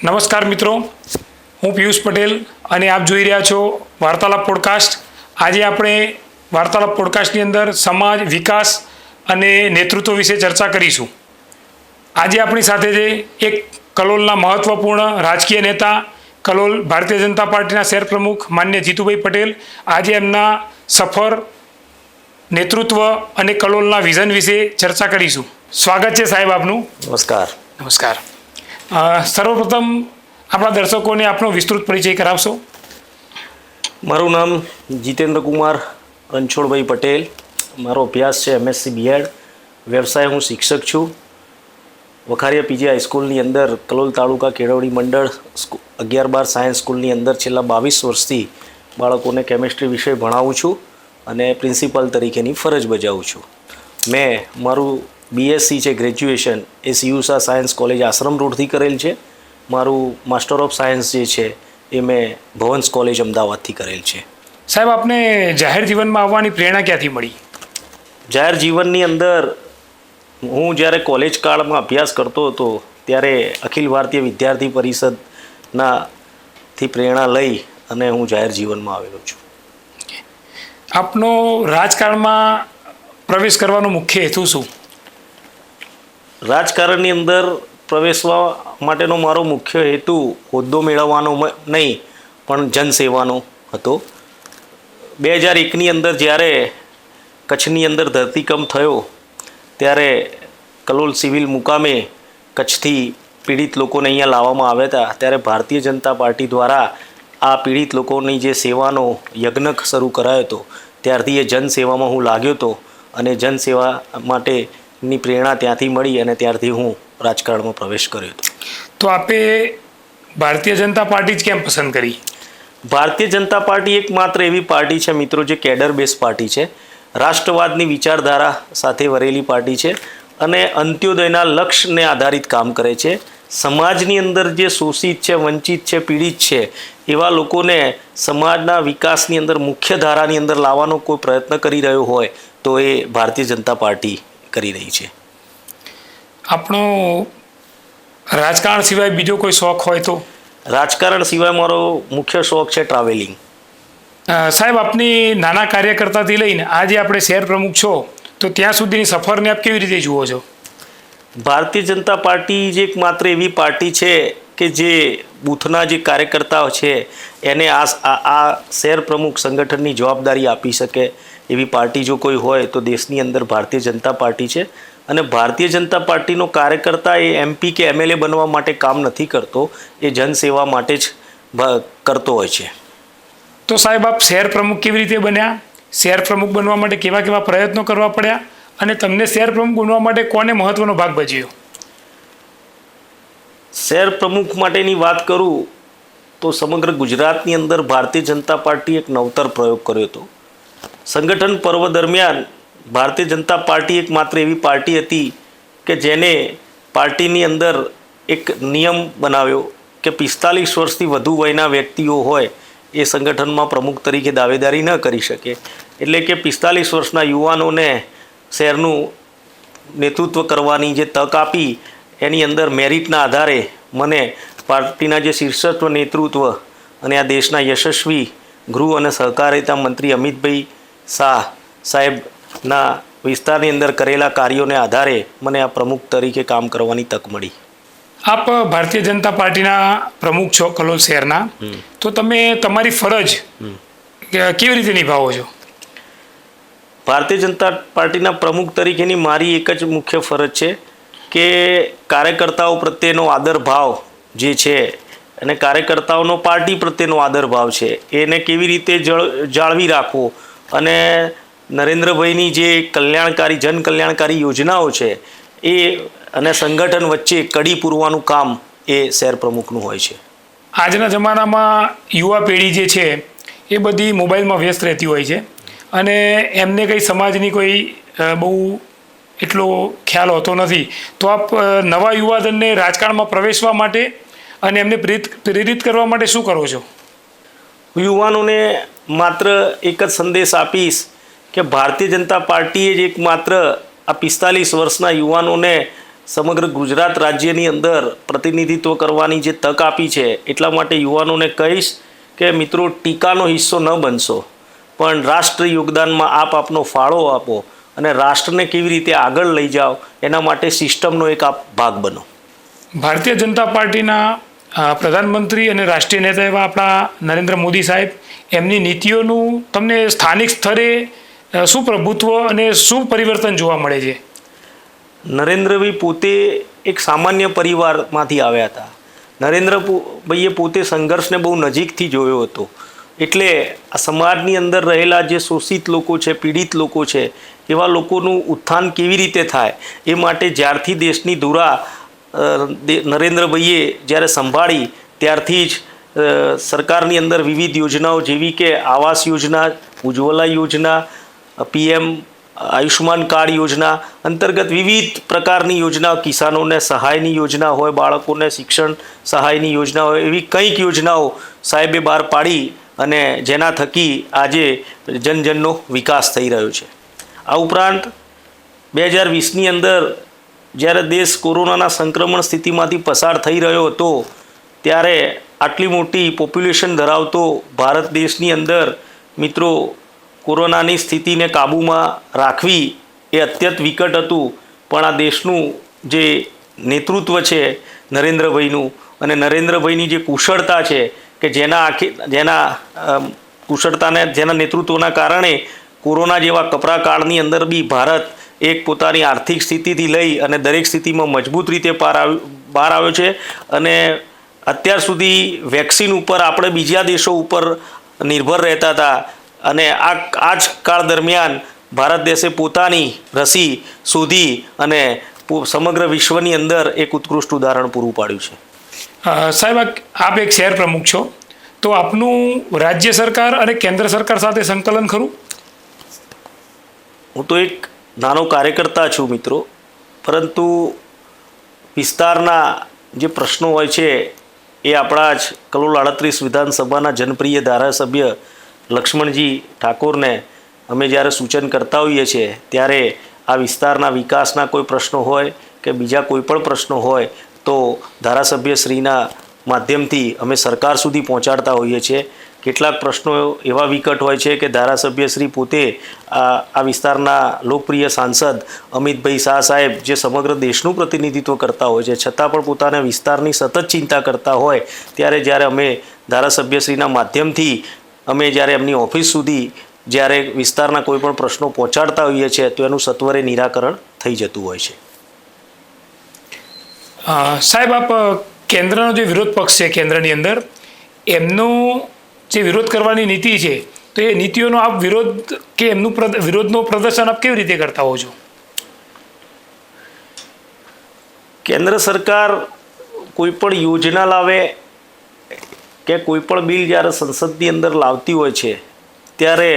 નમસ્કાર મિત્રો, હું પિયુષ પટેલ અને આપ જોઈ રહ્યા છો વાર્તાલાપ પોડકાસ્ટ. આજે આપણે વાર્તાલાપ પોડકાસ્ટની અંદર સમાજ વિકાસ અને નેતૃત્વ વિશે ચર્ચા કરીશું. આજે આપણી સાથે છે એક કલોલના મહત્વપૂર્ણ રાજકીય નેતા, કલોલ ભારતીય જનતા પાર્ટીના શહેર પ્રમુખ માન્ય જીતુભાઈ પટેલ. આજે એમના સફર, નેતૃત્વ અને કલોલના વિઝન વિશે ચર્ચા કરીશું. સ્વાગત છે સાહેબ આપનું. નમસ્કાર. નમસ્કાર. સર્વપ્રથમ આપણા દર્શકોને આપનો વિસ્તૃત પરિચય કરાવશો? મારું નામ જીતેન્દ્ર કુમાર રણછોડભાઈ પટેલ. મારો અભ્યાસ છે MSc B.Ed. વ્યવસાય હું શિક્ષક છું. વખારિયા પીજી હાઈસ્કૂલની અંદર કલોલ તાલુકા કેળવણી મંડળ 11-12 સાયન્સ સ્કૂલની અંદર છેલ્લા 22 વર્ષથી બાળકોને કેમિસ્ટ્રી વિષય ભણાવું છું અને પ્રિન્સિપાલ તરીકેની ફરજ બજાવું છું. મેં મારું BSc છે ગ્રેજ્યુએશન એ CUSA સાયન્સ કોલેજ આશ્રમ રોડથી કરેલ છે. મારું માસ્ટર ઓફ સાયન્સ જે છે એ મેં ભવન્સ કોલેજ અમદાવાદથી કરેલ છે. સાહેબ, આપને જાહેર જીવનમાં આવવાની પ્રેરણા ક્યાંથી મળી? જાહેર જીવનની અંદર હું જ્યારે કોલેજ કાળમાં અભ્યાસ કરતો હતો ત્યારે અખિલ ભારતીય વિદ્યાર્થી પરિષદનાથી પ્રેરણા લઈ અને હું જાહેર જીવનમાં આવેલો છું. આપનો રાજકારણમાં પ્રવેશ કરવાનો મુખ્ય હેતુ શું? રાજકારણની અંદર પ્રવેશવા માટેનો મારો મુખ્ય હેતુ હોદ્દો મેળવવાનો નહીં પણ જનસેવાનો હતો. 2001ની અંદર જ્યારે કચ્છની અંદર ધરતીકંપ થયો ત્યારે કલોલ સિવિલ મુકામે કચ્છથી પીડિત લોકોને અહીંયા લાવવામાં આવ્યા હતા. ત્યારે ભારતીય જનતા પાર્ટી દ્વારા આ પીડિત લોકોની જે સેવાનો યજ્ઞ શરૂ કરાયો હતો ત્યારથી એ જનસેવામાં હું લાગ્યો હતો અને જનસેવા માટેની પ્રેરણા ત્યાંથી મળી અને ત્યારથી હું રાજકારણમાં પ્રવેશ કર્યો હતો. તો આપે ભારતીય જનતા પાર્ટી જ કેમ પસંદ કરી? ભારતીય જનતા પાર્ટી એકમાત્ર એવી પાર્ટી છે મિત્રો જે કેડર બેઝ પાર્ટી છે, રાષ્ટ્રવાદની વિચારધારા સાથે વરેલી પાર્ટી છે અને અંત્યોદયના લક્ષ્યને આધારિત કામ કરે છે. સમાજની અંદર જે શોષિત છે, વંચિત છે, પીડિત છે એવા લોકોને સમાજના વિકાસની અંદર મુખ્ય ધારાની અંદર લાવવાનો કોઈ પ્રયત્ન કરી રહ્યો હોય તો એ ભારતીય જનતા પાર્ટી કરી રહી છે. આપણો રાજકારણ સિવાય બીજો કોઈ શોખ હોય તો? રાજકારણ સિવાય મારો મુખ્ય શોખ છે ટ્રાવેલિંગ. સાહેબ, આપની નાના કાર્યકર્તાથી લઈને આજે આપણે શહેર પ્રમુખ છો તો ત્યાં સુધીની સફરને આપ કેવી રીતે જુઓ છો? ભારતીય જનતા પાર્ટી જે એકમાત્ર એવી પાર્ટી છે કે જે બૂથના જે કાર્યકર્તાઓ છે એને આ શહેર પ્રમુખ સંગઠનની જવાબદારી આપી શકે એવી પાર્ટી જો કોઈ હોય તો દેશની અંદર ભારતીય જનતા પાર્ટી છે. અને ભારતીય જનતા પાર્ટીનો કાર્યકર્તા એ MP કે MLA બનવા માટે કામ નથી કરતો, એ જનસેવા માટે જ કરતો હોય છે. તો સાહેબ, આપ શહેર પ્રમુખ કેવી રીતે બન્યા? શહેર પ્રમુખ બનવા માટે કેવા કેવા પ્રયત્નો કરવા પડ્યા અને તમને શહેર પ્રમુખ બનવા માટે કોને મહત્વનો ભાગ ભજવ્યો? શહેર પ્રમુખ માટેની વાત કરું તો સમગ્ર ગુજરાતની અંદર ભારતીય જનતા પાર્ટી એક નવતર પ્રયોગ કર્યો હતો. સંગઠન પર્વ દરમિયાન ભારતીય જનતા પાર્ટી એકમાત્ર એવી પાર્ટી હતી કે જેને પાર્ટીની અંદર એક નિયમ બનાવ્યો કે 45 વર્ષથી વધુ વયના વ્યક્તિઓ હોય એ સંગઠનમાં પ્રમુખ તરીકે દાવેદારી ન કરી શકે. એટલે કે 45 વર્ષના યુવાનોને શહેરનું નેતૃત્વ કરવાની જે તક આપી એની અંદર મેરિટના આધારે મને પાર્ટીના જે શીર્ષસ્થ નેતૃત્વ અને આ દેશના યશસ્વી ગૃહ અને સહકારિતા મંત્રી અમિતભાઈ શાહ સાહેબના વિસ્તારની અંદર કરેલા કાર્યોને આધારે મને આ પ્રમુખ તરીકે કામ કરવાની તક મળી. આપ ભારતીય જનતા પાર્ટીના પ્રમુખ છો કલોલ શહેરના, તો તમે તમારી ફરજ કેવી રીતે નિભાવો છો? ભારતીય જનતા પાર્ટીના પ્રમુખ તરીકેની મારી એક જ મુખ્ય ફરજ છે કે કાર્યકર્તાઓ પ્રત્યેનો આદર ભાવ જે છે અને કાર્યકર્તાઓનો પાર્ટી પ્રત્યેનો આદર ભાવ છે એને કેવી રીતે જાળવી રાખવો અને નરેન્દ્રભાઈની જે કલ્યાણકારી જન કલ્યાણકારી યોજનાઓ છે એ અને સંગઠન વચ્ચે કડી પૂરવાનું કામ એ શહેર પ્રમુખનું હોય છે. આજના જમાનામાં યુવા પેઢી જે છે એ બધી મોબાઈલમાં વ્યસ્ત રહેતી હોય છે અને એમને કંઈ સમાજની કોઈ બહુ એટલો ખ્યાલ હોતો નથી. તો આપ નવા યુવાધનને રાજકારણમાં પ્રવેશવા માટે અને એમને પ્રેરિત કરવા માટે શું કરો છો? યુવાનોને માત્ર એક જ સંદેશ આપીશ કે ભારતીય જનતા પાર્ટીએ જ એકમાત્ર આ 45 વર્ષના યુવાનોને સમગ્ર ગુજરાત રાજ્યની અંદર પ્રતિનિધિત્વ કરવાની જે તક આપી છે એટલા માટે યુવાનોને કહીશ કે મિત્રો ટીકાનો હિસ્સો ન બનશો, પણ રાષ્ટ્ર યોગદાનમાં આપનો ફાળો આપો અને રાષ્ટ્રને કેવી રીતે આગળ લઈ જાઓ એના માટે સિસ્ટમનો એક આપ ભાગ બનો. ભારતીય જનતા પાર્ટીના પ્રધાનમંત્રી અને રાષ્ટ્રીય નેતા એવા આપણા નરેન્દ્ર મોદી સાહેબ, એમની નીતિઓનું તમને સ્થાનિક સ્તરે શું પ્રભુત્વ અને શું પરિવર્તન જોવા મળે છે? નરેન્દ્રભાઈ પોતે એક સામાન્ય પરિવારમાંથી આવ્યા હતા. નરેન્દ્રભાઈએ પોતે સંઘર્ષને બહુ નજીકથી જોયો હતો. એટલે આ સમાજની અંદર રહેલા જે શોષિત લોકો છે, પીડિત લોકો છે, એવા લોકોનું ઉત્થાન કેવી રીતે થાય એ માટે જ્યારથી દેશની ધુરા નરેન્દ્રભાઈએ જ્યારે સંભાળી ત્યારથી જ સરકારની અંદર વિવિધ યોજનાઓ જેવી કે આવાસ યોજના, ઉજ્જવલા યોજના, PM આયુષ્માન કાર્ડ યોજના અંતર્ગત વિવિધ પ્રકારની યોજનાઓ, કિસાનોને સહાયની યોજના હોય, બાળકોને શિક્ષણ સહાયની યોજના હોય, એવી કંઈક યોજનાઓ સાહેબે બહાર પાડી અને જેના થકી આજે જનજનનો વિકાસ થઈ રહ્યો છે. આ ઉપરાંત 2020ની અંદર જ્યારે દેશ કોરોનાના સંક્રમણ સ્થિતિમાંથી પસાર થઈ રહ્યો હતો ત્યારે આટલી મોટી પોપ્યુલેશન ધરાવતો ભારત દેશની અંદર મિત્રો કોરોનાની સ્થિતિને કાબૂમાં રાખવી એ અત્યંત વિકટ હતું, પણ આ દેશનું જે નેતૃત્વ છે નરેન્દ્રભાઈનું અને નરેન્દ્રભાઈની જે કુશળતા છે કે જેના કુશળતાને જેના નેતૃત્વના કારણે કોરોના જેવા કપરા કાળની અંદર બી ભારત એક પોતાની આર્થિક સ્થિતિથી લઈ અને દરેક સ્થિતિમાં મજબૂત રીતે બહાર આવ્યો છે. અને અત્યાર સુધી વેક્સિન ઉપર આપણે બીજા દેશો ઉપર નિર્ભર રહેતા હતા અને આ જ કાળ દરમિયાન ભારત દેશે પોતાની રસી શોધી અને સમગ્ર વિશ્વની અંદર એક ઉત્કૃષ્ટ ઉદાહરણ પૂરું પાડ્યું છે. સાહેબ, આપ એક શહેર પ્રમુખ છો, તો આપનું રાજ્ય સરકાર અને કેન્દ્ર સરકાર સાથે સંકલન ખરું? હું તો એક નાનો કાર્યકર્તા છું મિત્રો, પરંતુ વિસ્તારના જે પ્રશ્નો હોય છે એ આપણા જ કલોલ 38 વિધાનસભાના જનપ્રિય ધારાસભ્ય લક્ષ્મણજી ઠાકોરને અમે જ્યારે સૂચન કરતા હોઈએ છીએ ત્યારે આ વિસ્તારના વિકાસના કોઈ પ્રશ્નો હોય કે બીજા કોઈ પણ પ્રશ્નો હોય તો ધારાસભ્યશ્રીના માધ્યમથી અમે સરકાર સુધી પહોંચાડતા હોઈએ છીએ. કેટલાક પ્રશ્નો એવા વિકટ હોય છે કે ધારાસભ્યશ્રી પોતે આ વિસ્તારના લોકપ્રિય સાંસદ અમિતભાઈ શાહ સાહેબ જે સમગ્ર દેશનું પ્રતિનિધિત્વ કરતા હોય છે છતાં પણ પોતાના વિસ્તારની સતત ચિંતા કરતા હોય ત્યારે જ્યારે અમે ધારાસભ્યશ્રીના માધ્યમથી અમે જ્યારે એમની ઓફિસ સુધી જ્યારે વિસ્તારના કોઈ પણ પ્રશ્નો પહોંચાડતા હોઈએ છીએ તો એનું સત્વરે નિરાકરણ થઈ જતું હોય છે. સાહેબ, આપ કેન્દ્રનો જે વિરોધ પક્ષ છે કેન્દ્રની અંદર, એમનો જે વિરોધ કરવાની નીતિ છે તો એ નીતિઓનો આપ વિરોધ કે એમનું વિરોધનો પ્રદર્શન આપ કેવી રીતે કરતા હો છો? કેન્દ્ર સરકાર કોઈ પણ યોજના લાવે કે કોઈ પણ બિલ જ્યારે સંસદની અંદર લાવતી હોય છે ત્યારે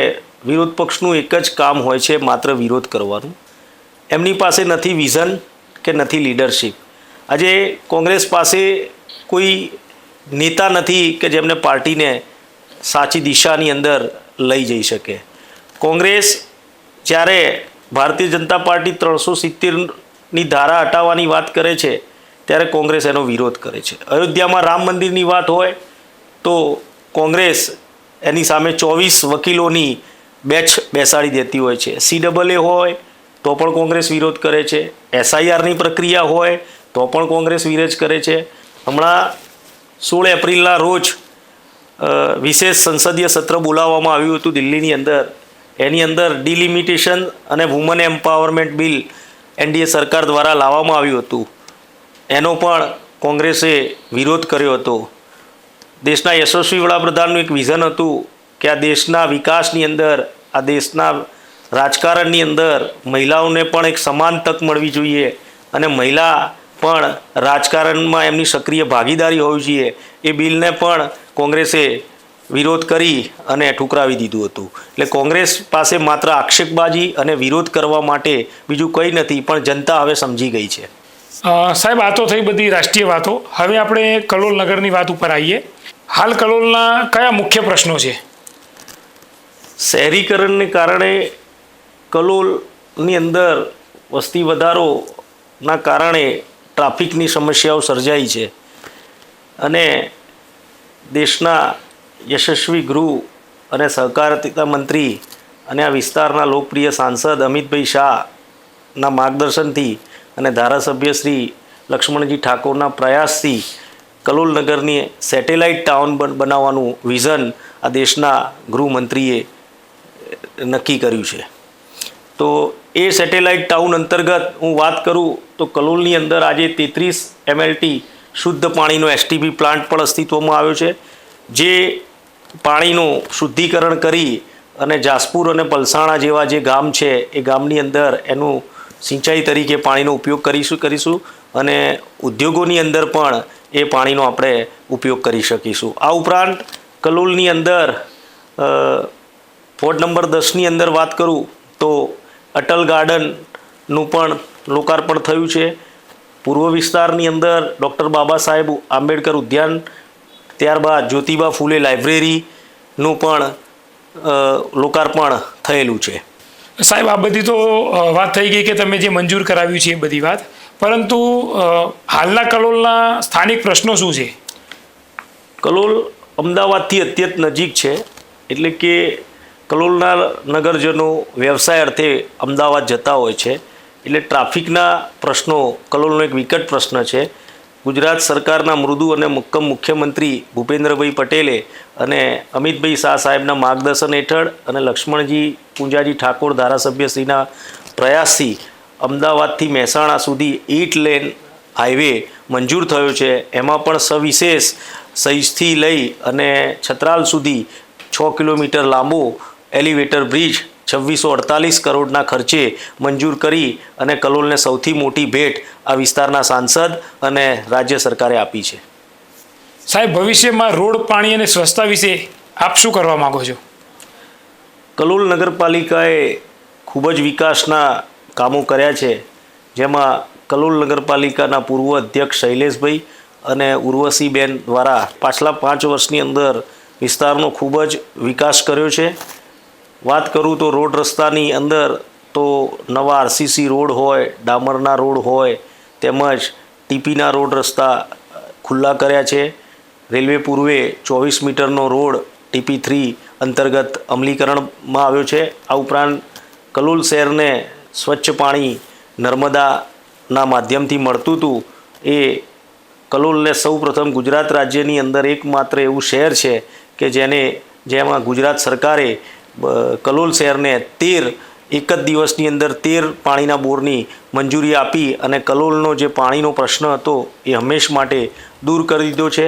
વિરોધ પક્ષનું એક જ કામ હોય છે, માત્ર વિરોધ કરવાનું. એમની પાસે નથી વિઝન કે નથી લીડરશિપ. આજે કોંગ્રેસ પાસે કોઈ નેતા નથી કે જેમને પાર્ટીને સાચી દિશાની અંદર લઈ જઈ શકે. કોંગ્રેસ જ્યારે ભારતીય જનતા પાર્ટી 370ની ધારા હટાવવાની વાત કરે છે ત્યારે કોંગ્રેસ એનો વિરોધ કરે છે. અયોધ્યામાં રામ મંદિરની વાત હોય તો કોંગ્રેસ એની સામે 24 વકીલોની બેચ બેસાડી દેતી હોય છે. CAA હોય તો પણ કોંગ્રેસ વિરોધ કરે છે. SIRની પ્રક્રિયા હોય તો પણ કોંગ્રેસ વિરોધ કરે છે. હમણાં 16 એપ્રિલના રોજ વિશેષ સંસદીય સત્ર બોલાવવામાં આવ્યું હતું દિલ્હીની અંદર. એની અંદર ડિલિમિટેશન અને વુમન એમ્પાવરમેન્ટ બિલ NDA સરકાર દ્વારા લાવવામાં આવ્યું હતું. એનો પણ કોંગ્રેસે વિરોધ કર્યો હતો. દેશના યશસ્વી વડાપ્રધાનનું એક વિઝન હતું કે આ દેશના વિકાસની અંદર, આ દેશના રાજકારણની અંદર મહિલાઓને પણ એક સમાન તક મળવી જોઈએ અને મહિલા પણ રાજકારણમાં એમની સક્રિય ભાગીદારી હોવી જોઈએ. એ બિલને પણ કોંગ્રેસે વિરોધ કરી અને ઠુકરાવી દીધું હતું. એટલે કોંગ્રેસ પાસે માત્ર આક્ષેપબાજી અને વિરોધ કરવા માટે બીજું કંઈ નથી, પણ જનતા હવે સમજી ગઈ છે. સાહેબ, આ તો થઈ બધી રાષ્ટ્રીય વાતો. હવે આપણે કલોલ નગરની વાત ઉપર આવીએ. હાલ કલોલના કયા મુખ્ય પ્રશ્નો છે? શહેરીકરણને કારણે કલોલની અંદર વસ્તી વધારો ના કારણે ટ્રાફિકની સમસ્યાઓ સર્જાઈ છે અને દેશના યશસ્વી ગૃહ અને સહકારિતા મંત્રી અને આ વિસ્તારના લોકપ્રિય સાંસદ અમિતભાઈ શાહના માર્ગદર્શનથી અને ધારાસભ્ય શ્રી લક્ષ્મણજી ઠાકોરના પ્રયાસથી કલોલ નગરની સેટેલાઇટ ટાઉન બનાવવાનું વિઝન આ દેશના ગૃહમંત્રીએ નક્કી કર્યું છે. તો એ સેટેલાઇટ ટાઉન અંતર્ગત હું વાત કરું તો કલોલની અંદર આજે 33 MLT શુદ્ધ પાણીનો STP પ્લાન્ટ પણ અસ્તિત્વમાં આવ્યો છે, જે પાણીનું શુદ્ધિકરણ કરી અને જાસપુર અને પલસાણા જેવા જે ગામ છે એ ગામની અંદર એનું સિંચાઈ તરીકે પાણીનો ઉપયોગ કરીશું અને ઉદ્યોગોની અંદર પણ એ પાણીનો આપણે ઉપયોગ કરી શકીશું. આ ઉપરાંત કલોલની અંદર વોર્ડ નંબર 10ની અંદર વાત કરું તો અટલ ગાર્ડનનું પણ લોકાર્પણ થયું છે. પૂર્વ વિસ્તારની અંદર ડૉક્ટર બાબા સાહેબ આંબેડકર ઉદ્યાન, ત્યારબાદ જ્યોતિબા ફૂલે લાઇબ્રેરીનું પણ લોકાર્પણ થયેલું છે. સાહેબ, આ બધી તો વાત થઈ ગઈ કે તમે જે મંજૂર કરાવ્યું છે એ બધી વાત, પરંતુ હાલના કલોલના સ્થાનિક પ્રશ્નો શું છે? કલોલ અમદાવાદથી અત્યંત નજીક છે, એટલે કે કલોલના નગરજનો વ્યવસાય અર્થે અમદાવાદ જતા હોય છે, એટલે ટ્રાફિકના પ્રશ્નો કલોલનો એક વિકટ પ્રશ્ન છે. ગુજરાત સરકારના મૃદુ અને મક્કમ મુખ્યમંત્રી ભૂપેન્દ્રભાઈ પટેલે અને અમિતભાઈ શાહ સાહેબના માર્ગદર્શન હેઠળ અને લક્ષ્મણજી પૂંજાજી ઠાકોર ધારાસભ્યશ્રીના પ્રયાસથી અમદાવાદથી મહેસાણા સુધી 8 લેન હાઈવે મંજૂર થયો છે. એમાં પણ સવિશેષ સહીજથી લઈ અને છત્રાલ સુધી 6 કિલોમીટર લાંબો એલિવેટર બ્રિજ 2648 કરોડના ખર્ચે મંજૂર કરી અને કલોલને સૌથી મોટી ભેટ આ વિસ્તારના સાંસદ અને રાજ્ય સરકારે આપી છે. સાહેબ, ભવિષ્યમાં રોડ, પાણી અને સ્વચ્છતા વિશે આપ શું કરવા માગો છો? કલોલ નગરપાલિકાએ ખૂબ જ વિકાસના કામો કર્યા છે, જેમાં કલોલ નગરપાલિકાના પૂર્વ અધ્યક્ષ શૈલેષભાઈ અને ઉર્વશીબેન દ્વારા પાછલા 5 વર્ષની અંદર વિસ્તારનો ખૂબ જ વિકાસ કર્યો છે. વાત કરું તો રોડ રસ્તાની અંદર તો નવા RCC રોડ હોય, ડામરના રોડ હોય, તેમજ ટીપીના રોડ રસ્તા ખુલ્લા કર્યા છે. રેલવે પૂર્વે 24 મીટરનો રોડ TP3 અંતર્ગત અમલીકરણમાં આવ્યો છે. આ ઉપરાંત કલોલ શહેરને સ્વચ્છ પાણી નર્મદાના માધ્યમથી મળતું હતું. એ કલોલને સૌપ્રથમ ગુજરાત રાજ્યની અંદર એકમાત્ર એવું શહેર છે કે જેમાં ગુજરાત સરકારે કલોલ શહેરને 13 એક જ દિવસની અંદર 13 પાણીના બોરની મંજૂરી આપી અને કલોલનો જે પાણીનો પ્રશ્ન હતો એ હંમેશ માટે દૂર કરી દીધો છે.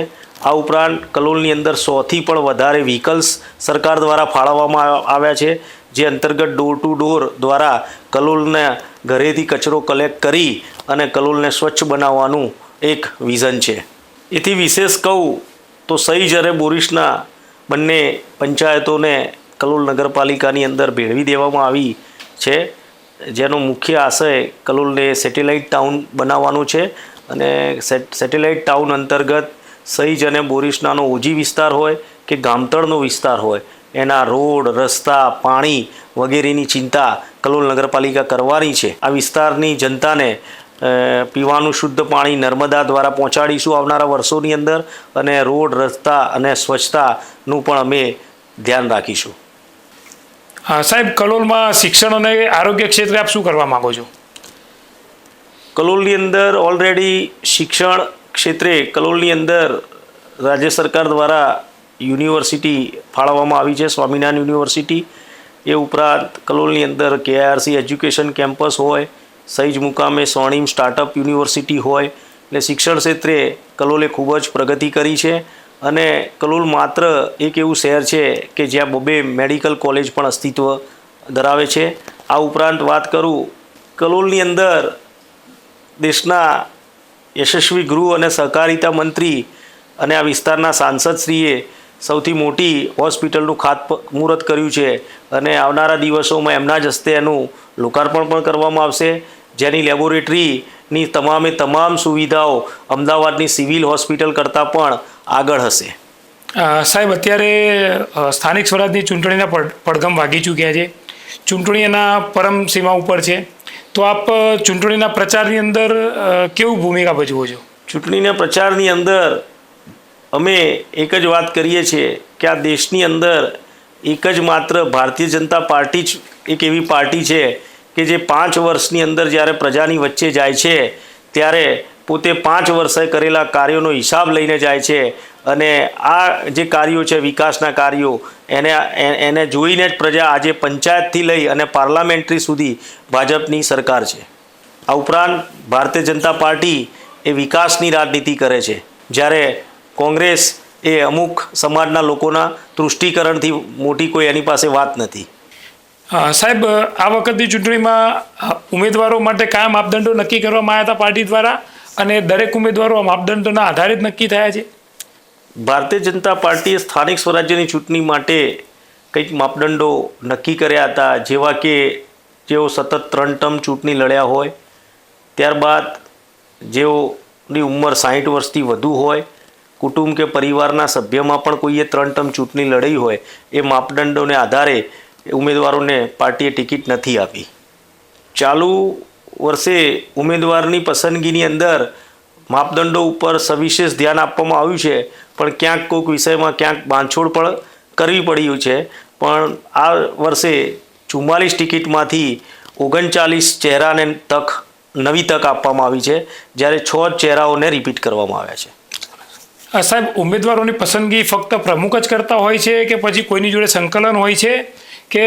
આ ઉપરાંત કલોલની અંદર 100થી પણ વધારે વ્હીકલ્સ સરકાર દ્વારા ફાળવવામાં આવ્યા છે, જે અંતર્ગત ડોર ટુ ડોર દ્વારા કલોલના ઘરેથી કચરો કલેક્ટ કરી અને કલોલને સ્વચ્છ બનાવવાનું એક વિઝન છે. એથી વિશેષ કહું તો સહીજ અને બોરીસના બંને પંચાયતોને કલોલ નગરપાલિકાની અંદર ભેળવી દેવામાં આવી છે, જેનો મુખ્ય આશય કલોલને સેટેલાઇટ ટાઉન બનાવવાનો છે. અને સેટેલાઇટ ટાઉન અંતર્ગત સહીજ અને બોરીસનાનો ઓજી વિસ્તાર હોય કે ગામતળનો વિસ્તાર હોય, એના રોડ, રસ્તા, પાણી વગેરેની ચિંતા કલોલ નગરપાલિકા કરવાની છે. આ વિસ્તારની જનતાને પીવાનું શુદ્ધ પાણી નર્મદા દ્વારા પહોંચાડીશું આવનારા વર્ષોની અંદર, અને રોડ, રસ્તા અને સ્વચ્છતાનું પણ અમે ધ્યાન રાખીશું. સાહેબ, કલોલમાં શિક્ષણ અને આરોગ્ય ક્ષેત્રે આપ શું કરવા માગો છો? કલોલની અંદર ઓલરેડી શિક્ષણ ક્ષેત્રે કલોલની અંદર રાજ્ય સરકાર દ્વારા યુનિવર્સિટી ફાળવવામાં આવી છે, સ્વામિનારાયણ યુનિવર્સિટી. એ ઉપરાંત કલોલની અંદર KIRC એજ્યુકેશન કેમ્પસ હોય, સહીજ મુકામે સ્વર્ણિમ સ્ટાર્ટઅપ યુનિવર્સિટી હોય. એટલે શિક્ષણ ક્ષેત્રે કલોલે ખૂબ જ પ્રગતિ કરી છે. અને કલોલ માત્ર એક એવું શહેર છે કે જ્યાં 2 મેડિકલ કોલેજ પણ અસ્તિત્વ ધરાવે છે. આ ઉપરાંત વાત કરું, કલોલની અંદર દેશના યશસ્વી ગૃહ અને સહકારિતા મંત્રી અને આ વિસ્તારના સાંસદશ્રીએ સૌથી મોટી હોસ્પિટલનું ખાતમુહૂર્ત કર્યું છે, અને આવનારા દિવસોમાં એમના જ હસ્તે એનું લોકાર્પણ પણ કરવામાં આવશે, જેની લેબોરેટરીની તમામ સુવિધાઓ અમદાવાદની સિવિલ હોસ્પિટલ કરતાં પણ આગળ હશે. સાહેબ, અત્યારે સ્થાનિક સ્વરાજની ચૂંટણીના પડઘમ વાગી ચૂક્યા છે. ચૂંટણી એના પરમ સીમા ઉપર છે, તો આપ ચૂંટણીના પ્રચારની અંદર કેવું ભૂમિકા ભજવો છો? ચૂંટણીના પ્રચારની અંદર અમે એક જ વાત કરીએ છીએ કે આ દેશની અંદર એક જ માત્ર ભારતીય જનતા પાર્ટી જ એક એવી પાર્ટી છે કે જે 5 વર્ષની અંદર જ્યારે પ્રજાની વચ્ચે જાય છે ત્યારે પોતે 5 વર્ષે કરેલા કાર્યોનો હિસાબ લઈને જાય છે અને આ જે કાર્યો છે વિકાસના કાર્યો એને જોઈને જ પ્રજા આજે પંચાયતથી લઈ અને પાર્લામેન્ટરી સુધી ભાજપની સરકાર છે. આ ઉપરાંત ભારતીય જનતા પાર્ટી એ વિકાસની રાજનીતિ કરે છે, જ્યારે કોંગ્રેસ એ અમુક સમાજના લોકોના તૃષ્ટિકરણથી મોટી કોઈ એની પાસે વાત નથી. સાહેબ, આ વખતની ચૂંટણીમાં ઉમેદવારો માટે કયા માપદંડો નક્કી કરવામાં આવ્યા હતા પાર્ટી દ્વારા, અને દરેક ઉમેદવારો આ માપદંડોના આધારે જ નક્કી થયા છે? ભારતીય જનતા પાર્ટીએ સ્થાનિક સ્વરાજ્યની ચૂંટણી માટે કંઈક માપદંડો નક્કી કર્યા હતા, જેવા કે જેઓ સતત 3 ટર્મ ચૂંટણી લડ્યા હોય, ત્યારબાદ જેઓની ઉંમર 60 વર્ષથી વધુ હોય, કુટુંબ કે પરિવારના સભ્યમાં પણ કોઈએ 3 ટર્મ ચૂંટણી લડી હોય, એ માપદંડોને આધારે ઉમેદવારોને પાર્ટીએ ટિકિટ નથી આપી. ચાલુ વર્ષે ઉમેદવારની પસંદગીની અંદર માપદંડો ઉપર સવિશેષ ધ્યાન આપવામાં આવ્યું છે, પણ ક્યાંક કોઈક વિષયમાં ક્યાંક બાંધછોડ પણ કરવી પડ્યું છે. પણ આ વર્ષે 44 ટિકિટમાંથી 39 ચહેરાને નવી તક આપવામાં આવી છે, જ્યારે 6 ચહેરાઓને રિપીટ કરવામાં આવ્યા છે. સાહેબ, ઉમેદવારોની પસંદગી ફક્ત પ્રમુખ જ કરતા હોય છે કે પછી કોઈની જોડે સંકલન હોય છે કે,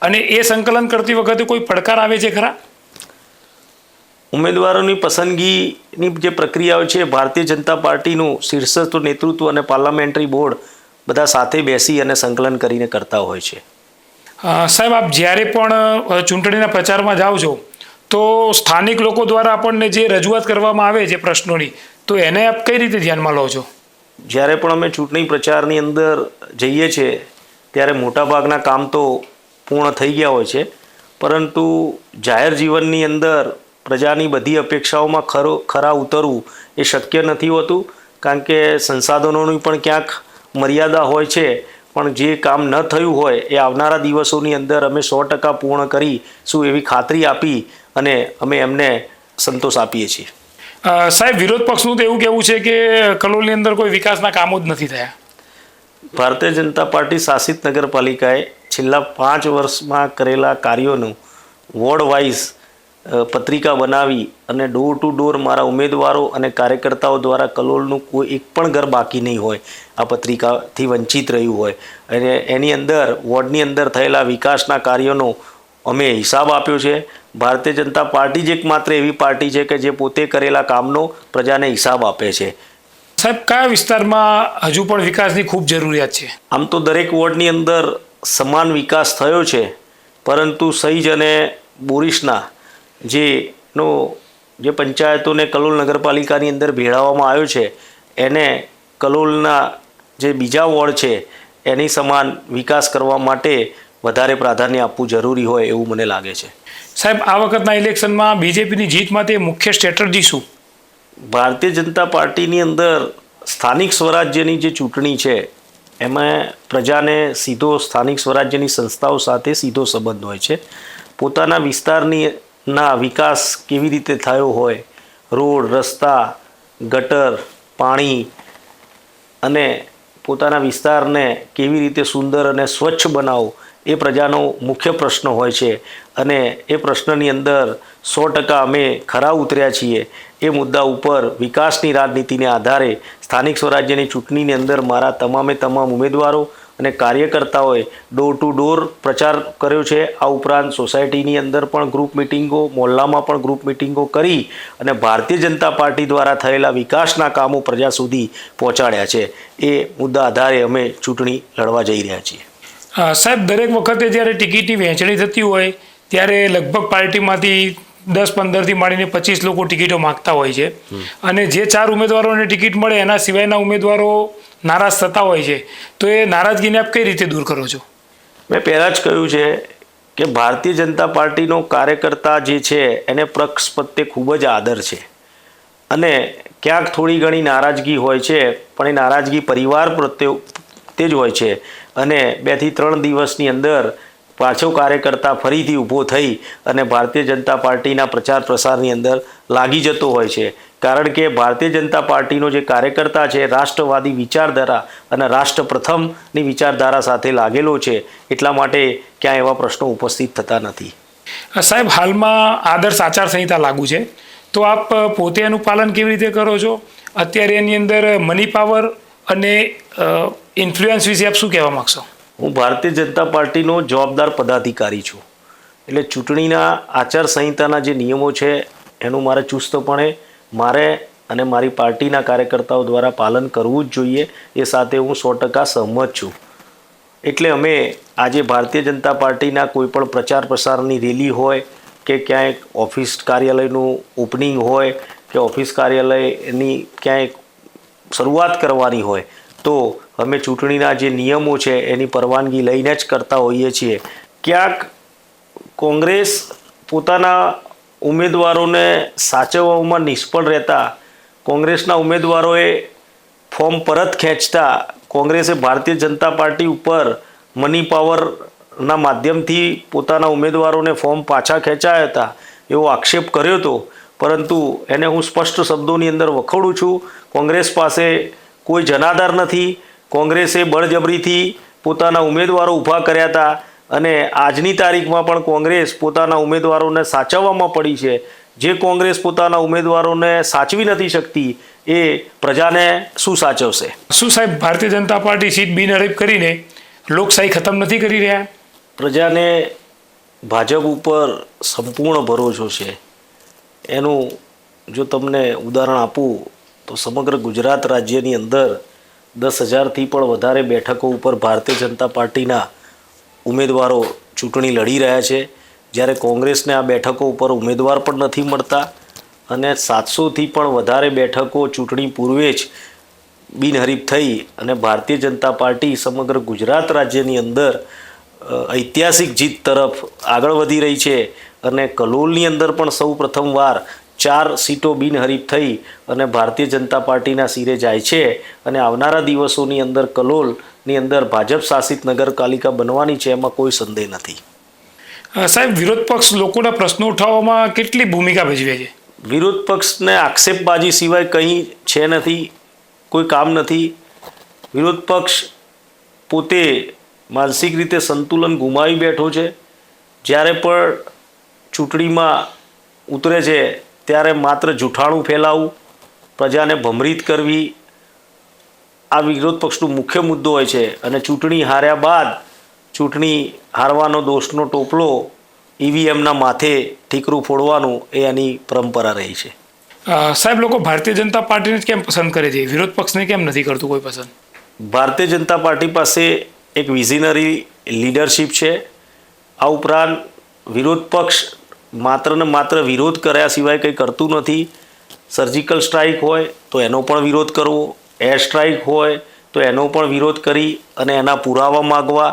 અને એ સંકલન કરતી વખતે કોઈ પડકાર આવે છે ખરા? ઉમેદવારોની પસંદગીની જે પ્રક્રિયાઓ છે, ભારતીય જનતા પાર્ટીનું શીર્ષસ્થ નેતૃત્વ અને પાર્લામેન્ટરી બોર્ડ બધા સાથે બેસી અને સંકલન કરીને કરતા હોય છે. સાહેબ, આપ જ્યારે પણ ચૂંટણીના પ્રચારમાં જાઓ છો તો સ્થાનિક લોકો દ્વારા આપણને જે રજૂઆત કરવામાં આવે છે પ્રશ્નોની, તો એને આપ કઈ રીતે ધ્યાનમાં લો છો? જ્યારે પણ અમે ચૂંટણી પ્રચારની અંદર જઈએ છીએ ત્યારે મોટાભાગના કામ તો પૂર્ણ થઈ ગયા હોય છે, પરંતુ જાહેર જીવનની અંદર પ્રજાની બધી અપેક્ષાઓમાં ખરા ઉતરવું એ શક્ય નથી હોતું, કારણ કે સંસાધનોની પણ ક્યાંક મર્યાદા હોય છે. પણ જે કામ ન થયું હોય એ આવનારા દિવસોની અંદર અમે 100% પૂર્ણ કરીશું એવી ખાતરી આપી અને અમે એમને સંતોષ આપીએ છીએ. સાહેબ, વિરોધ પક્ષનું તો એવું કહેવું છે કે કલોલની અંદર કોઈ વિકાસના કામો જ નથી થયા. ભારતીય જનતા પાર્ટી શાસિત નગરપાલિકાએ છેલ્લા 5 વર્ષમાં કરેલા કાર્યોનું વોર્ડ વાઇઝ પત્રિકા બનાવી અને ડોર ટુ ડોર મારા ઉમેદવારો અને કાર્યકર્તાઓ દ્વારા કલોલનું કોઈ એક પણ ઘર બાકી નહીં હોય આ પત્રિકાથી વંચિત રહ્યું હોય, અને એની અંદર વોર્ડની અંદર થયેલા વિકાસના કાર્યોનો અમે હિસાબ આપ્યો છે. ભારતીય જનતા પાર્ટી જ એકમાત્ર એવી પાર્ટી છે કે જે પોતે કરેલા કામનો પ્રજાને હિસાબ આપે છે. સાહેબ, કયા વિસ્તારમાં હજુ પણ વિકાસની ખૂબ જરૂરિયાત છે? આમ તો દરેક વોર્ડની અંદર સમાન વિકાસ થયો છે, પરંતુ સહીજ અને બોરીસના જે પંચાયતોને કલોલ નગરપાલિકાની અંદર ભેળવવામાં આવ્યો છે, એને કલોલના જે બીજા વોર્ડ છે એની સમાન વિકાસ કરવા માટે વધારે પ્રાધાન્ય આપવું જરૂરી હોય એવું મને લાગે છે. સાહેબ, આ વખતના ઇલેક્શનમાં બીજેપીની જીત માટે મુખ્ય સ્ટ્રેટર્જી શું? ભારતીય જનતા પાર્ટીની અંદર સ્થાનિક સ્વરાજ્યની જે ચૂંટણી છે એમાં પ્રજાને સીધો સ્થાનિક સ્વરાજ્યની સંસ્થાઓ સાથે સીધો સંબંધ હોય છે. પોતાના વિસ્તારના વિકાસ કેવી રીતે થયો હોય, રોડ, રસ્તા, ગટર, પાણી અને પોતાના વિસ્તારને કેવી રીતે સુંદર અને સ્વચ્છ બનાવવો એ પ્રજાનો મુખ્ય પ્રશ્ન હોય છે, અને એ પ્રશ્નની અંદર 100% અમે ખરા ઉતર્યા છીએ. એ મુદ્દા ઉપર વિકાસની રાજનીતિને આધારે સ્થાનિક સ્વરાજ્યની ચૂંટણીની અંદર મારા તમામ ઉમેદવારો અને કાર્યકર્તાઓએ ડોર ટુ ડોર પ્રચાર કર્યો છે. આ ઉપરાંત સોસાયટીની અંદર પણ ગ્રુપ મિટિંગો, મોહલ્લામાં પણ ગ્રુપ મિટિંગો કરી અને ભારતીય જનતા પાર્ટી દ્વારા થયેલા વિકાસના કામો પ્રજા સુધી પહોંચાડ્યા છે. એ મુદ્દા આધારે અમે ચૂંટણી લડવા જઈ રહ્યા છીએ. સાહેબ, દરેક વખતે જ્યારે ટિકિટની વહેંચણી થતી હોય ત્યારે લગભગ પાર્ટીમાંથી 10-15થી માંડીને 25 લોકો ટિકિટો માગતા હોય છે, અને જે 4 ઉમેદવારોને ટિકિટ મળે એના સિવાયના ઉમેદવારો નારાજ થતા હોય છે, તો એ નારાજગીને આપ કઈ રીતે દૂર કરો છો? મેં પહેલાં જ કહ્યું છે કે ભારતીય જનતા પાર્ટીનો કાર્યકર્તા જે છે એને પક્ષ પ્રત્યે ખૂબ જ આદર છે, અને ક્યાંક થોડી ઘણી નારાજગી હોય છે, પણ એ નારાજગી પરિવાર પ્રત્યે જ હોય છે, અને 2 થી 3 દિવસની અંદર પાછો કાર્યકર્તા ફરીથી ઊભો થઈ અને ભારતીય જનતા પાર્ટીના પ્રચાર પ્રસારની અંદર લાગી જતો હોય છે. કારણ કે ભારતીય જનતા પાર્ટીનો જે કાર્યકર્તા છે રાષ્ટ્રવાદી વિચારધારા અને રાષ્ટ્ર પ્રથમની વિચારધારા સાથે લાગેલો છે, એટલા માટે ક્યાંય એવા પ્રશ્નો ઉપસ્થિત થતા નથી. સાહેબ, હાલમાં આદર્શ આચારસંહિતા લાગુ છે, તો આપ પોતે એનું પાલન કેવી રીતે કરો છો? અત્યારે એની અંદર મની પાવર અને ઇન્ફ્લુઅન્સ વિશે આપ શું કહેવા માગશો? હું ભારતીય જનતા પાર્ટીનો જવાબદાર પદાધિકારી છું, એટલે ચૂંટણીના આચારસંહિતાના જે નિયમો છે એનું મારે ચુસ્તપણે મારે અને મારી પાર્ટીના કાર્યકર્તાઓ દ્વારા પાલન કરવું જ જોઈએ. એ સાથે હું 100% સહમત છું. એટલે અમે આજે ભારતીય જનતા પાર્ટીના કોઈપણ પ્રચાર પ્રસારની રેલી હોય કે ક્યાંય ઓફિસ કાર્યાલયનું ઓપનિંગ હોય કે ઓફિસ કાર્યાલયની ક્યાંય શરૂઆત કરવાની હોય તો અમે ચૂંટણીના જે નિયમો છે એની પરવાનગી લઈને જ કરતા હોઈએ છીએ. ક્યાંક કોંગ્રેસ પોતાના ઉમેદવારોને સાચવવામાં નિષ્ફળ રહેતા, કોંગ્રેસના ઉમેદવારોએ ફોર્મ પરત ખેંચતા કોંગ્રેસે ભારતીય જનતા પાર્ટી ઉપર મની પાવરના માધ્યમથી પોતાના ઉમેદવારોને ફોર્મ પાછા ખેંચાયા હતા એવો આક્ષેપ કર્યો હતો. પરંતુ એને હું સ્પષ્ટ શબ્દોની અંદર વખોડું છું. કોંગ્રેસ પાસે કોઈ જનાધાર નથી. કોંગ્રેસે બળજબરીથી પોતાના ઉમેદવારો ઊભા કર્યા હતા અને આજની તારીખમાં પણ કોંગ્રેસ પોતાના ઉમેદવારોને સાચવવામાં પડી છે. જે કોંગ્રેસ પોતાના ઉમેદવારોને સાચવી નથી શકતી એ પ્રજાને શું સાચવશે? શું સાહેબ, ભારતીય જનતા પાર્ટી સીટ બિનહરીફ કરીને લોકશાહી ખતમ નથી કરી રહ્યા? પ્રજાને ભાજપ ઉપર સંપૂર્ણ ભરોસો છે. એનું જો તમને ઉદાહરણ આપું તો સમગ્ર ગુજરાત રાજ્યની અંદર 10,000થી પણ વધારે બેઠકો ઉપર ભારતીય જનતા પાર્ટીના ઉમેદવારો ચૂંટણી લડી રહ્યા છે, જ્યારે કોંગ્રેસને આ બેઠકો ઉપર ઉમેદવાર પણ નથી મળતા અને 700થી પણ વધારે બેઠકો ચૂંટણી પૂર્વે જ બિનહરીફ થઈ અને ભારતીય જનતા પાર્ટી સમગ્ર ગુજરાત રાજ્યની અંદર ઐતિહાસિક જીત તરફ આગળ વધી રહી છે. અને કલોલની અંદર પણ સૌ પ્રથમવાર 4 સીટો બિનહરીફ થઈ અને ભારતીય જનતા પાર્ટીના સિરે જાય છે. અને આવનારા દિવસોની અંદર કલોલની અંદર ભાજપ શાસિત નગરપાલિકા બનવાની છે, એમાં કોઈ સંદેહ નથી. સાહેબ, વિરોધ પક્ષ લોકોના પ્રશ્નો ઉઠાવવામાં કેટલી ભૂમિકા ભજવે છે? વિરોધ પક્ષને આક્ષેપબાજી સિવાય કંઈ છે નથી, કોઈ કામ નથી. વિરોધ પક્ષ પોતે માનસિક રીતે સંતુલન ગુમાવી બેઠો છે. જ્યારે પણ ચૂંટણીમાં ઉતરે છે ત્યારે માત્ર જૂઠાણું ફેલાવવું, પ્રજાને ભ્રમિત કરવી, આ વિરોધ પક્ષનો મુખ્ય મુદ્દો હોય છે. અને ચૂંટણી હાર્યા બાદ ચૂંટણી હારવાનો દોષનો ટોપલો ઈવીએમના માથે ઠીકરું ફોડવાનું એ એની પરંપરા રહી છે. સાહેબ, લોકો ભારતીય જનતા પાર્ટીને જ કેમ પસંદ કરે છે, વિરોધ પક્ષને કેમ નથી કરતું કોઈ પસંદ? ભારતીય જનતા પાર્ટી પાસે એક વિઝનરી લીડરશિપ છે. આ ઉપરાંત વિરોધ પક્ષ માત્ર ને માત્ર વિરોધ કર્યા સિવાય કંઈ કરતું નથી. સર્જિકલ સ્ટ્રાઇક હોય તો એનો પણ વિરોધ કરવો, એર સ્ટ્રાઇક હોય તો એનો પણ વિરોધ કરી અને એના પુરાવા માગવા,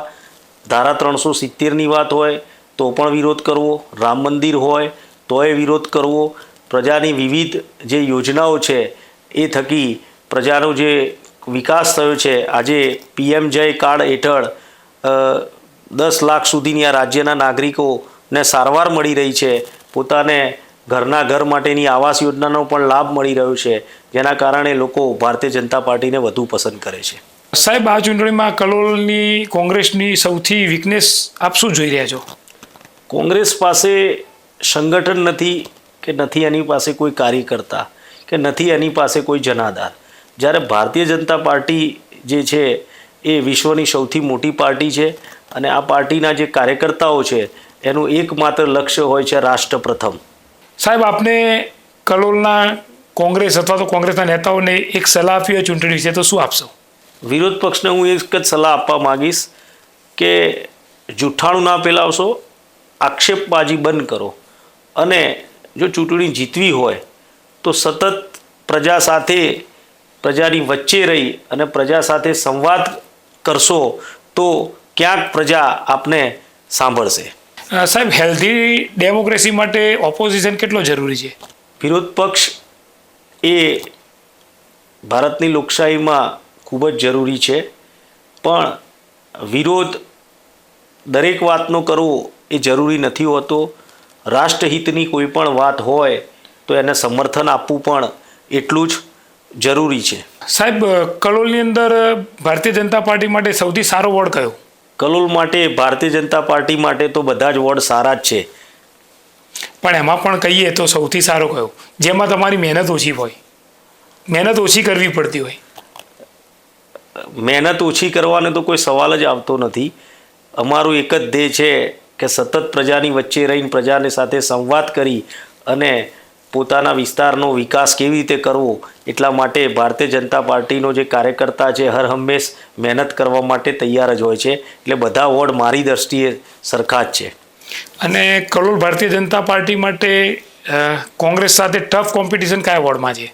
ધારા 370ની વાત હોય તો પણ વિરોધ કરવો, રામ મંદિર હોય તોય વિરોધ કરવો. પ્રજાની વિવિધ જે યોજનાઓ છે એ થકી પ્રજાનો જે વિકાસ થયો છે, આજે PM જય કાર્ડ હેઠળ 10 લાખ સુધીની આ રાજ્યના નાગરિકોને સારવાર મળી રહી છે. પોતાને ઘરના ઘર માટેની આવાસ યોજનાનો પણ લાભ મળી રહ્યો છે, જેના કારણે લોકો ભારતીય જનતા પાર્ટીને વધુ પસંદ કરે છે. સાહેબ, આ ચૂંટણીમાં કલોલની કોંગ્રેસની સૌથી વીકનેસ આપ શું જોઈ રહ્યા છો? કોંગ્રેસ પાસે સંગઠન નથી કે નથી એની પાસે કોઈ કાર્યકર્તા કે નથી એની પાસે કોઈ જનાધાર. જ્યારે ભારતીય જનતા પાર્ટી જે છે એ વિશ્વની સૌથી મોટી પાર્ટી છે અને આ પાર્ટીના જે કાર્યકર્તાઓ છે એનું એકમાત્ર લક્ષ્ય હોય છે રાષ્ટ્ર પ્રથમ. સાહેબ, આપને કલોલના કોંગ્રેસ અથવા તો કોંગ્રેસના નેતાઓને એક સલાહ આપી હોય ચૂંટણી વિશે તો શું આપશો? વિરોધ પક્ષને હું એક જ સલાહ આપવા માગીશ કે જૂઠાણું ના ફેલાવશો, આક્ષેપબાજી બંધ કરો અને જો ચૂંટણી જીતવી હોય તો સતત પ્રજા સાથે, પ્રજાની વચ્ચે રહી અને પ્રજા સાથે સંવાદ કરશો તો ક્યાંક પ્રજા આપને સાંભળશે. સાહેબ, હેલ્ધી ડેમોક્રેસી માટે ઓપોઝિશન કેટલો જરૂરી છે? વિરોધ પક્ષ એ ભારતની લોકશાહીમાં ખૂબ જ જરૂરી છે, પણ વિરોધ દરેક વાતનો કરવો એ જરૂરી નથી હોતો. રાષ્ટ્રહિતની કોઈ પણ વાત હોય તો એને સમર્થન આપવું પણ એટલું જ જરૂરી છે. સાહેબ, કલોલની અંદર ભારતીય જનતા પાર્ટી માટે સૌથી સારો વોર્ડ કયો? કલોલ માટે ભારતીય જનતા પાર્ટી માટે તો બધા જ વોર્ડ સારા જ છે. પણ એમાં પણ કહીએ તો સૌથી સારો કયો જેમાં તમારી મહેનત ઓછી હોય, મહેનત ઓછી કરવી પડતી હોય? મહેનત ઓછી કરવાનો તો કોઈ સવાલ જ આવતો નથી. અમારું એક જ ધ્યેય છે કે સતત પ્રજાની વચ્ચે રહીને પ્રજાની સાથે સંવાદ કરી અને પોતાના વિસ્તારનો વિકાસ કેવી રીતે કરવો, એટલા માટે ભારતીય જનતા પાર્ટીનો જે કાર્યકર્તા છે હર હંમેશ મહેનત કરવા માટે તૈયાર જ હોય છે. એટલે બધા વોર્ડ મારી દ્રષ્ટિએ સરખા જ છે. અને કલોલ ભારતીય જનતા પાર્ટી માટે કોંગ્રેસ સાથે ટફ કોમ્પિટિશન કયા વોર્ડમાં છે?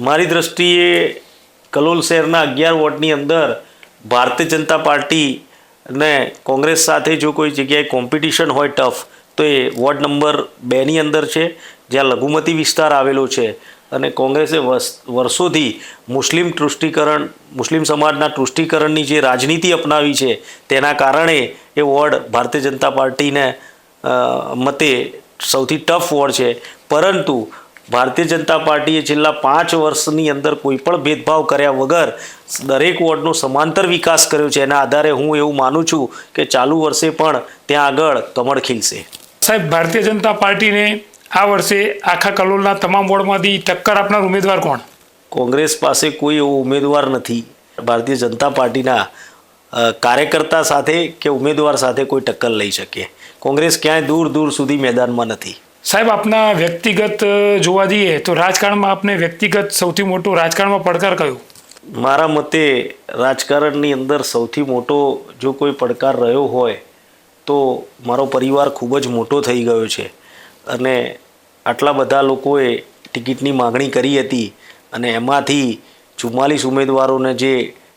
મારી દ્રષ્ટિએ કલોલ શહેરના 11 વોર્ડની અંદર ભારતીય જનતા પાર્ટી ને કોંગ્રેસ સાથે જો કોઈ જગ્યાએ કોમ્પિટિશન હોય ટફ, તો એ વોર્ડ નંબર 2ની અંદર છે, જ્યાં લઘુમતી વિસ્તાર આવેલો છે. અને કોંગ્રેસે વર્ષોથી મુસ્લિમ સમાજના તૃષ્ટિકરણની જે રાજનીતિ અપનાવી છે, તેના કારણે એ વોર્ડ ભારતીય જનતા પાર્ટીને મતે સૌથી ટફ વોર્ડ છે. પરંતુ ભારતીય જનતા પાર્ટીએ છેલ્લા 5 વર્ષની અંદર કોઈ પણ ભેદભાવ કર્યા વગર દરેક વોર્ડનો સમાંતર વિકાસ કર્યો છે. એના આધારે હું એવું માનું છું કે ચાલુ વર્ષે પણ ત્યાં આગળ કમળ ખીલશે. સાહેબ, ભારતીય જનતા પાર્ટીને આ વર્ષે આખા કલોલના તમામ વોર્ડમાંથી ટક્કર આપનાર ઉમેદવાર કોણ? કોંગ્રેસ પાસે કોઈ એવો ઉમેદવાર નથી. ભારતીય જનતા પાર્ટીના કાર્યકર્તા સાથે કે ઉમેદવાર સાથે કોઈ ટક્કર લઈ શકે. કોંગ્રેસ ક્યાંય દૂર દૂર સુધી મેદાનમાં નથી. સાહેબ, આપના વ્યક્તિગત જોવા જઈએ તો રાજકારણમાં આપને વ્યક્તિગત સૌથી મોટો રાજકારણમાં પડકાર કયો? મારા મતે રાજકારણની અંદર સૌથી મોટો જો કોઈ પડકાર રહ્યો હોય તો મારો પરિવાર ખૂબ જ મોટો થઈ ગયો છે. અને આટલા બધા લોકોએ ટિકિટની માગણી કરી હતી અને એમાંથી 44 ઉમેદવારોને જે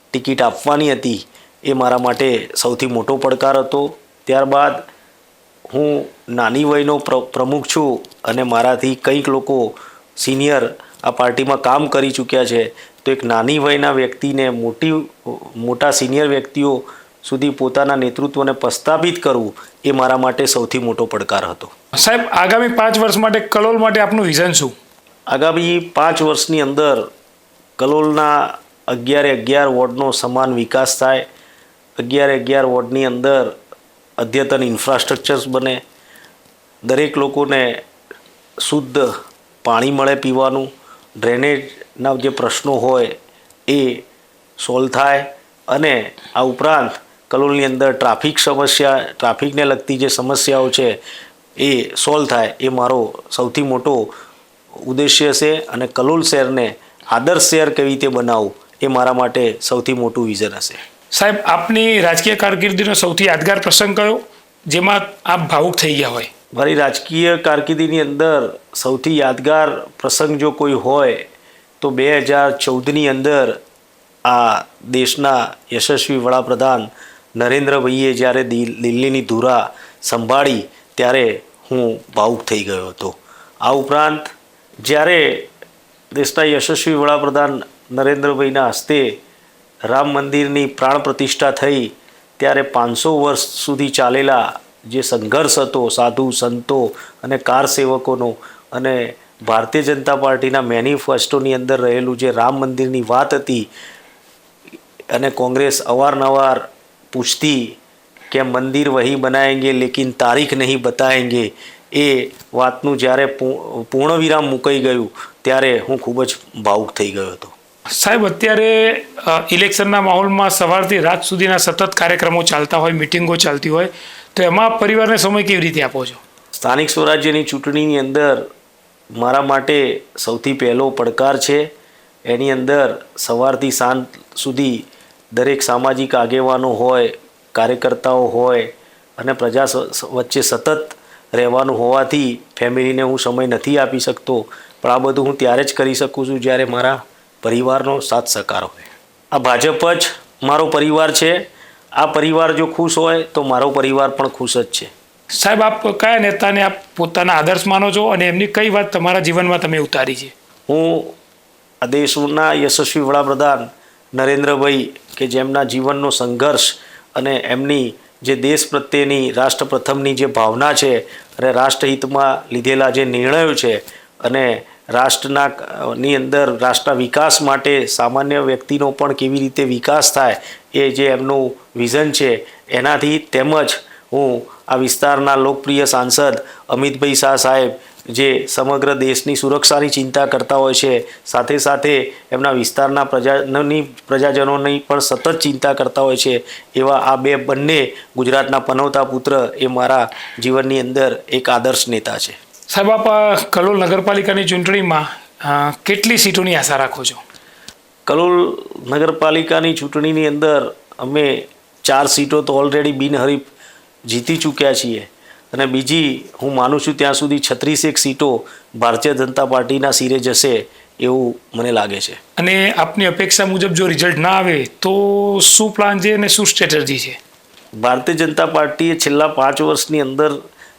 ટિકિટ આપવાની હતી એ મારા માટે સૌથી મોટો પડકાર હતો. ત્યારબાદ હું નાની વયનો પ્રમુખ છું અને મારાથી કંઈક લોકો સિનિયર આ પાર્ટીમાં કામ કરી ચૂક્યા છે. તો એક નાની વયના વ્યક્તિને મોટા સિનિયર વ્યક્તિઓ સુધી પોતાના નેતૃત્વને પ્રસ્થાપિત કરવું એ મારા માટે સૌથી મોટો પડકાર હતો. સાહેબ, આગામી 5 વર્ષ માટે કલોલ માટે આપનું વિઝન શું? આગામી 5 વર્ષની અંદર કલોલના 11 વોર્ડનો સમાન વિકાસ થાય. 11 વોર્ડની અંદર અદ્યતન ઇન્ફ્રાસ્ટ્રક્ચર્સ બને. દરેક લોકોને શુદ્ધ પાણી મળે પીવાનું. ડ્રેનેજના જે પ્રશ્નો હોય એ સોલ્વ થાય. અને આ ઉપરાંત કલોલની અંદર ટ્રાફિકને લગતી જે સમસ્યાઓ છે એ સોલ્વ થાય. એ મારો સૌથી મોટો ઉદ્દેશ્ય છે. અને કલોલ શહેરને આદર્શ શહેર કેવી રીતે બનાવવું એ મારા માટે સૌથી મોટું વિઝન હશે. સાહેબ, આપની રાજકીય કારકિર્દીનો સૌથી યાદગાર પ્રસંગ કયો જેમાં આપ ભાવુક થઈ ગયા હોય? મારી રાજકીય કારકિર્દીની અંદર સૌથી યાદગાર પ્રસંગ જો કોઈ હોય તો 2014ની અંદર આ દેશના યશસ્વી વડાપ્રધાન નરેન્દ્રભાઈએ જ્યારે દિલ્હીની ધુરા સંભાળી ત્યારે હું ભાવુક થઈ ગયો હતો. આ ઉપરાંત જ્યારે દેશના યશસ્વી વડાપ્રધાન નરેન્દ્રભાઈના હસ્તે રામ મંદિરની પ્રાણ પ્રતિષ્ઠા થઈ ત્યારે 500 વર્ષ સુધી ચાલેલા જે સંઘર્ષ હતો સાધુ સંતો અને કાર સેવકોનો અને ભારતીય જનતા પાર્ટીના મેનિફેસ્ટોની અંદર રહેલું જે રામ મંદિરની વાત હતી અને કોંગ્રેસ અવારનવાર પૂછતી કે મંદિર વહી બનાએંગે લેકિન તારીખ નહીં બતાએંગે, એ વાતનું જ્યારે પૂર્ણ વિરામ મુકાઈ ગયું ત્યારે હું ખૂબ જ ભાવુક થઈ ગયો હતો. સાહેબ, અત્યારે ઇલેક્શનના માહોલમાં સવારથી રાત સુધીના સતત કાર્યક્રમો ચાલતા હોય, મિટિંગો ચાલતી હોય, તો એમાં પરિવારને સમય કેવી રીતે આપો છો? સ્થાનિક સ્વરાજ્યની ચૂંટણીની અંદર મારા માટે સૌથી પહેલો પડકાર છે. એની અંદર સવારથી સાંજ સુધી દરેક સામાજિક આગેવાનો હોય, કાર્યકર્તાઓ હોય અને પ્રજા વચ્ચે સતત રહેવાનું હોવાથી ફેમિલીને હું સમય નથી આપી શકતો. પણ આ બધું હું ત્યારે જ કરી શકું છું જ્યારે મારા પરિવારનો સાથ સહકાર હોય. આ ભાજપ જ મારો પરિવાર છે. આ પરિવાર જો ખુશ હોય તો મારો પરિવાર પણ ખુશ જ છે. સાહેબ, આપ કયા નેતાને આપ પોતાના આદર્શ માનો છો અને એમની કઈ વાત તમારા જીવનમાં તમે ઉતારી છે? હું આ દેશના યશસ્વી વડાપ્રધાન નરેન્દ્રભાઈ કે જેમના જીવનનો સંઘર્ષ અને એમની જે દેશ પ્રત્યેની રાષ્ટ્ર પ્રથમની જે ભાવના છે અને રાષ્ટ્રહિતમાં લીધેલા જે નિર્ણયો છે અને ની અંદર રાષ્ટ્રના વિકાસ માટે સામાન્ય વ્યક્તિનો પણ કેવી રીતે વિકાસ થાય એ જે એમનું વિઝન છે એનાથી, તેમજ હું આ વિસ્તારના લોકપ્રિય સાંસદ અમિતભાઈ શાહ સાહેબ જે સમગ્ર દેશની સુરક્ષાની ચિંતા કરતા હોય છે, સાથે સાથે એમના વિસ્તારના પ્રજાજનોની પણ સતત ચિંતા કરતા હોય છે, એવા આ બંને ગુજરાતના પનવતા પુત્ર એ મારા જીવનની અંદર એક આદર્શ નેતા છે. સાહેબ, આપ કલોલ નગરપાલિકાની ચૂંટણીમાં કેટલી સીટોની આશા રાખો છો? કલોલ નગરપાલિકાની ચૂંટણીની અંદર અમે 4 સીટો તો ઓલરેડી બિનહરીફ જીતી ચૂક્યા છીએ અને બીજી હું માનું છું ત્યાં સુધી 36 સીટો ભારતીય જનતા પાર્ટીના સિરે જશે એવું મને લાગે છે. અને આપની અપેક્ષા મુજબ જો રિઝલ્ટ ના આવે તો શું પ્લાન છે અને શું સ્ટ્રેટેજી છે? ભારતીય જનતા પાર્ટીએ છેલ્લા 5 વર્ષની અંદર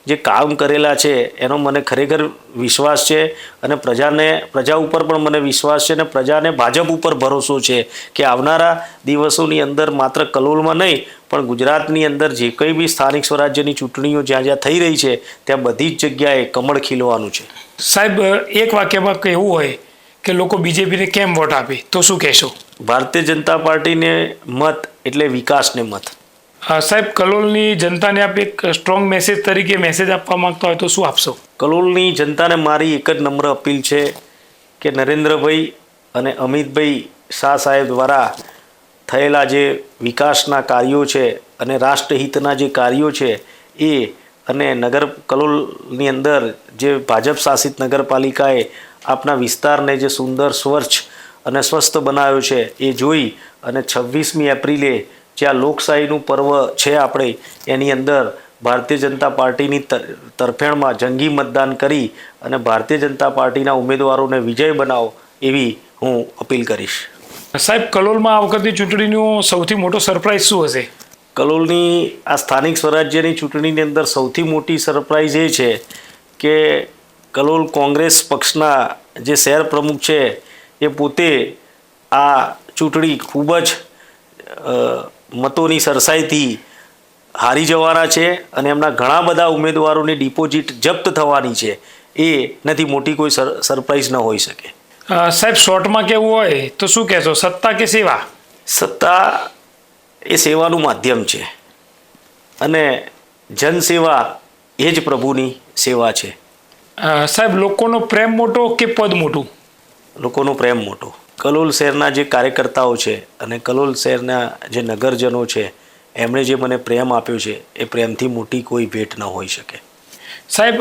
જે કામ કરેલા છે એનો મને ખરેખર વિશ્વાસ છે અને પ્રજા ઉપર પણ મને વિશ્વાસ છે અને પ્રજાને ભાજપ ઉપર ભરોસો છે કે આવનારા દિવસોની અંદર માત્ર કલોલમાં નહીં પણ ગુજરાતની અંદર જે કંઈ બી સ્થાનિક સ્વરાજ્યની ચૂંટણીઓ જ્યાં જ્યાં થઈ રહી છે ત્યાં બધી જ જગ્યાએ કમળ ખીલવાનું છે. સાહેબ, એક વાક્યમાં કહેવું હોય કે લોકો બીજેપીને કેમ વોટ આપે તો શું કહેશો? ભારતીય જનતા પાર્ટીને મત એટલે વિકાસને મત. સાહેબ, કલોલની જનતાને આપ એક સ્ટ્રોંગ મેસેજ તરીકે મેસેજ આપવા માંગતા હોય તો શું આપશો? કલોલની જનતાને મારી એક જ નમ્ર અપીલ છે કે નરેન્દ્રભાઈ અને અમિતભાઈ શાહ સાહેબ દ્વારા થયેલા જે વિકાસના કાર્યો છે અને રાષ્ટ્રહિતના જે કાર્યો છે એ અને કલોલની અંદર જે ભાજપ શાસિત નગરપાલિકાએ આપના વિસ્તારને જે સુંદર, સ્વચ્છ અને સ્વસ્થ બનાવ્યો છે એ જોઈ અને 26મી એપ્રિલે જે આ લોકશાહીનું પર્વ છે આપણે એની અંદર ભારતીય જનતા પાર્ટીની તરફેણમાં જંગી મતદાન કરી અને ભારતીય જનતા પાર્ટીના ઉમેદવારોને વિજય બનાવો એવી હું અપીલ કરીશ. સાહેબ, કલોલમાં આ વખતની ચૂંટણીનો સૌથી મોટો સરપ્રાઈઝ શું હશે? કલોલની આ સ્થાનિક સ્વરાજ્યની ચૂંટણીની અંદર સૌથી મોટી સરપ્રાઈઝ એ છે કે કલોલ કોંગ્રેસ પક્ષના જે શહેર પ્રમુખ છે એ પોતે આ ચૂંટણી ખૂબ જ મતોની સરસાઈથી હારી જવાના છે અને એમના ઘણા બધા ઉમેદવારોની ડિપોઝિટ જપ્ત થવાની છે. એ નથી મોટી કોઈ સરપ્રાઈઝ ન હોઈ શકે. સાહેબ, શોર્ટમાં કેવું હોય તો શું કહેશો, સત્તા કે સેવા? સત્તા એ સેવાનું માધ્યમ છે અને જનસેવા એ જ પ્રભુની સેવા છે. સાહેબ, લોકોનો પ્રેમ મોટો કે પદ મોટું? લોકોનો પ્રેમ મોટો. કલોલ શહેરના જે કાર્યકર્તાઓ છે અને કલોલ શહેરના જે નગરજનો છે એમણે જે મને પ્રેમ આપ્યો છે એ પ્રેમથી મોટી કોઈ ભેટ ન હોઈ શકે. સાહેબ,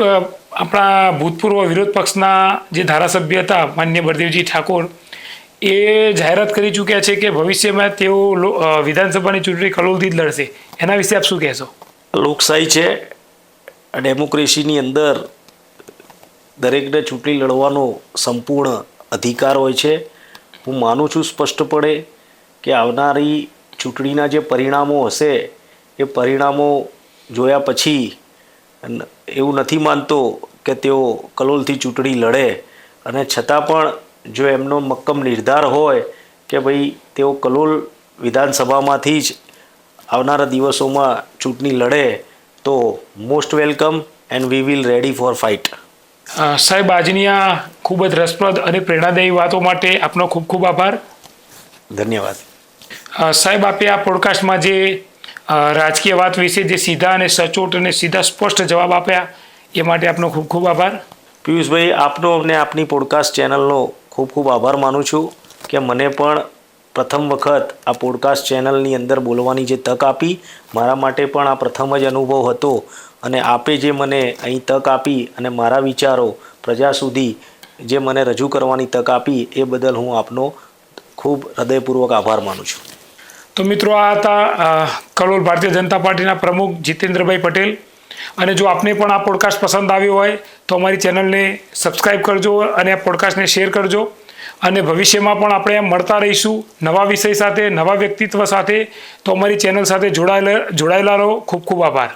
આપણા ભૂતપૂર્વ વિરોધ પક્ષના જે ધારાસભ્ય હતા માન્ય બળદેવજી ઠાકોર એ જાહેરાત કરી ચૂક્યા છે કે ભવિષ્યમાં તેઓ વિધાનસભાની ચૂંટણી કલોલથી જ લડશે. એના વિશે આપ શું કહેશો? લોકશાહી છે, ડેમોક્રેસીની અંદર દરેકને ચૂંટણી લડવાનો સંપૂર્ણ અધિકાર હોય છે. હું માનું છું સ્પષ્ટપણે કે આવનારી ચૂંટણીના જે પરિણામો હશે એ પરિણામો જોયા પછી એવું નથી માનતો કે તેઓ કલોલથી ચૂંટણી લડે અને છતાં પણ જો એમનો મક્કમ નિર્ધાર હોય કે ભાઈ તેઓ કલોલ વિધાનસભામાંથી જ આવનારા દિવસોમાં ચૂંટણી લડે તો most welcome and we will ready for fight. સાહેબ, આજની આ ખૂબ જ રસપ્રદ અને પ્રેરણાદાયી વાતો માટે આપનો ખૂબ ખૂબ આભાર. ધન્યવાદ. સાહેબ, આપે આ પોડકાસ્ટમાં જે રાજકીય વાત વિશે જે સીધા અને સચોટ અને સીધા સ્પષ્ટ જવાબ આપ્યા એ માટે આપનો ખૂબ ખૂબ આભાર. પિયુષભાઈ, આપનો અને આપની પોડકાસ્ટ ચેનલનો ખૂબ ખૂબ આભાર માનું છું કે મને પણ પ્રથમ વખત આ પોડકાસ્ટ ચેનલની અંદર બોલવાની જે તક આપી. મારા માટે પણ આ પ્રથમ જ અનુભવ હતો અને આપે જે મને અહીં તક આપી અને મારા વિચારો પ્રજા સુધી જે મને રજૂ કરવાની તક આપી એ બદલ હું આપનો ખૂબ હૃદયપૂર્વક આભાર માનું છું. તો મિત્રો, આ હતા કલોલ ભારતીય જનતા પાર્ટીના પ્રમુખ જીતેન્દ્રભાઈ પટેલ. અને જો આપને પણ આ પોડકાસ્ટ પસંદ આવ્યો હોય તો અમારી ચેનલને સબસ્ક્રાઈબ કરજો અને આ પોડકાસ્ટને શેર કરજો. અને ભવિષ્યમાં પણ આપણે મળતા રહીશું નવા વિષય સાથે, નવા વ્યક્તિત્વ સાથે. તો અમારી ચેનલ સાથે જોડાયેલા રહો. ખૂબ ખૂબ આભાર.